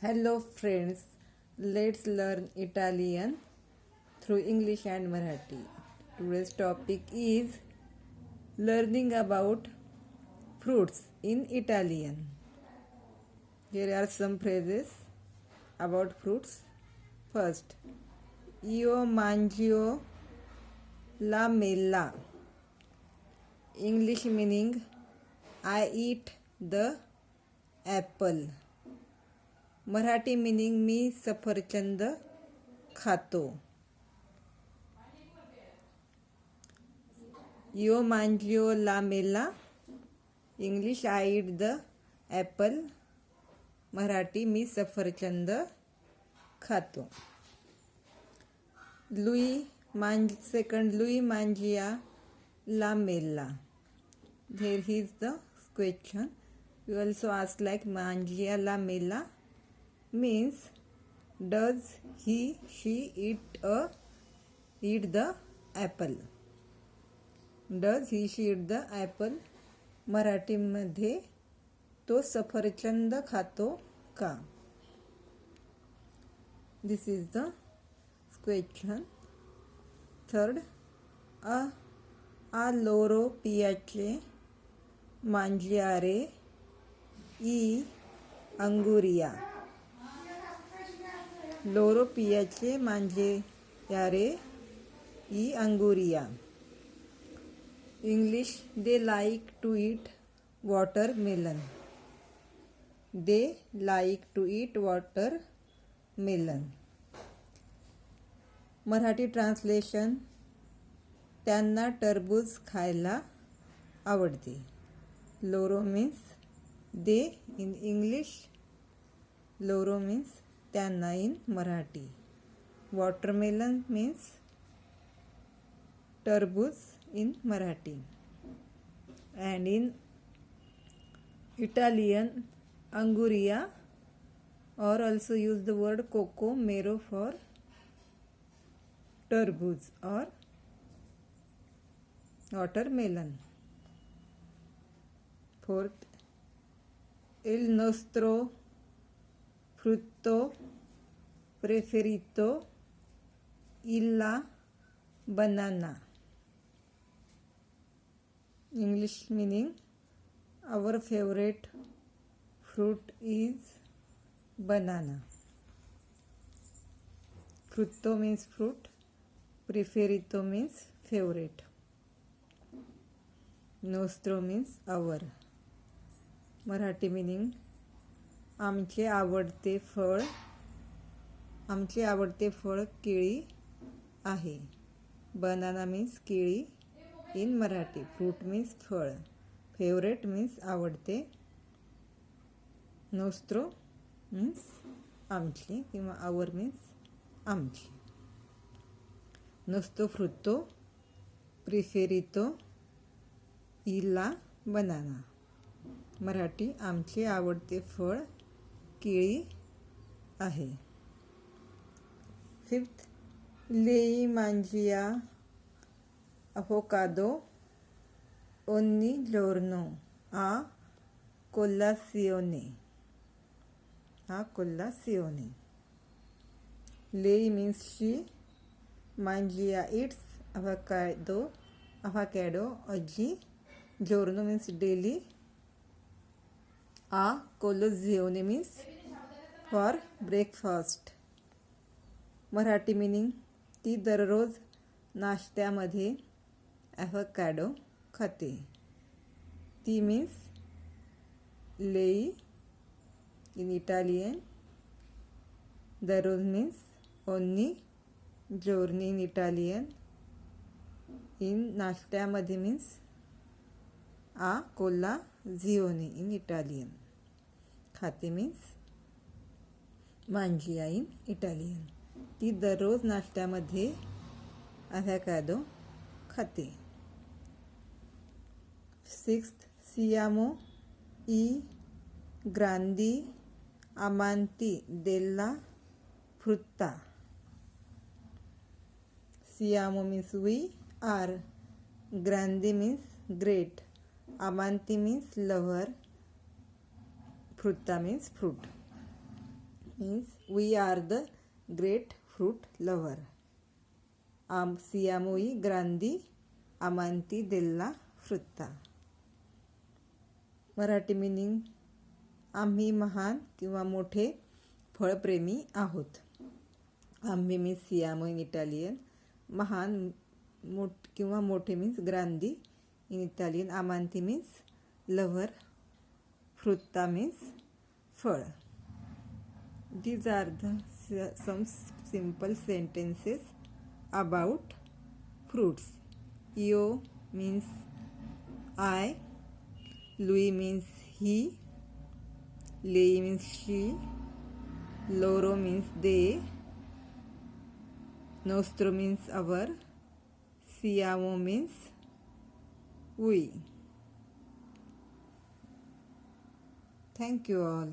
Hello friends, let's learn Italian through English and Marathi. Today's topic is learning about fruits in Italian. Here are some phrases about fruits. First, io mangio la mela. English meaning I eat the apple. Marathi meaning मी सफरचंद खातो. यो मांजियो ला मेला. English I eat the apple. Marathi मी सफरचंद खातो. सेकंड लुई मांजिया ला मेला. Here is the question. You also ask like mangia la mela means does she eat the apple. Does she eat the apple. मराठीमध्ये तो सफरचंद खातो का. This is the question. Third, a loro piace mangiare i anguria. Loro piace mangiare i anguria. English, they like to eat watermelon. They like to eat watermelon. Marathi translation, त्यांना टरबूज खायला आवडते. लोरो मीन्स दे इन इंग्लिश. लोरो means त्यांना in Marathi. Watermelon means टरबूज in Marathi. And in Italian अंगुरिया or also use the word coco mero for तरबूज or watermelon. Fourth, il nostro frutto preferito la banana. English meaning our favorite fruit is banana. Frutto means fruit. Preferito means favorite. Nostro means our. Marathi meaning आमचे आवडते फळ केळी आहे. Banana means केळी in Marathi. Fruit means फळ. Favourite means आवडते. नोस्त्रो means आमचे किंवा आवर मीन्स आमची. Nostro frutto preferito la banana. Marathi आमचे आवडते फळ केळी आहे. फिफ्थ, लेई मांजिया avocado ogni giorno a colazione. Lei means she. Mangia eats avocado oggi. Giorno means daily. A colazione means for breakfast. Marathi meaning ती दररोज नाश्त्यामध्ये avocado खाते. ती मीन्स लेई इन इटालियन. दररोज मीन्स ओन्नी. जोर्नी इन इटालियन. इन नाश्त्यामध्ये मीन्स आ कोला झिओनी इन इटालियन. खाते मीन्स मांजिया इन इटालियन. ती दररोज नाश्त्यामध्ये avocado खाते. सिक्स्थ, सियामो ई ग्रांदी amanti della frutta. Siamo means we are. Grande means great. Amanti means lover. Frutta means fruit. means we are the great fruit lover. Siamo i grandi amanti della frutta. Marathi meaning, आम्ही महान किंवा मोठे फळप्रेमी आहोत. आम्ही means सियामो in Italian, महान किंवा मोठे means ग्रांदी इन इटालियन, आमांती मीन्स लव्हर, फ्रुत्ता मीन्स फळ. These are some simple sentences about fruits. Io means I, lui means he, lei means she, loro means they, nostro means our, siamo means we. Thank you all.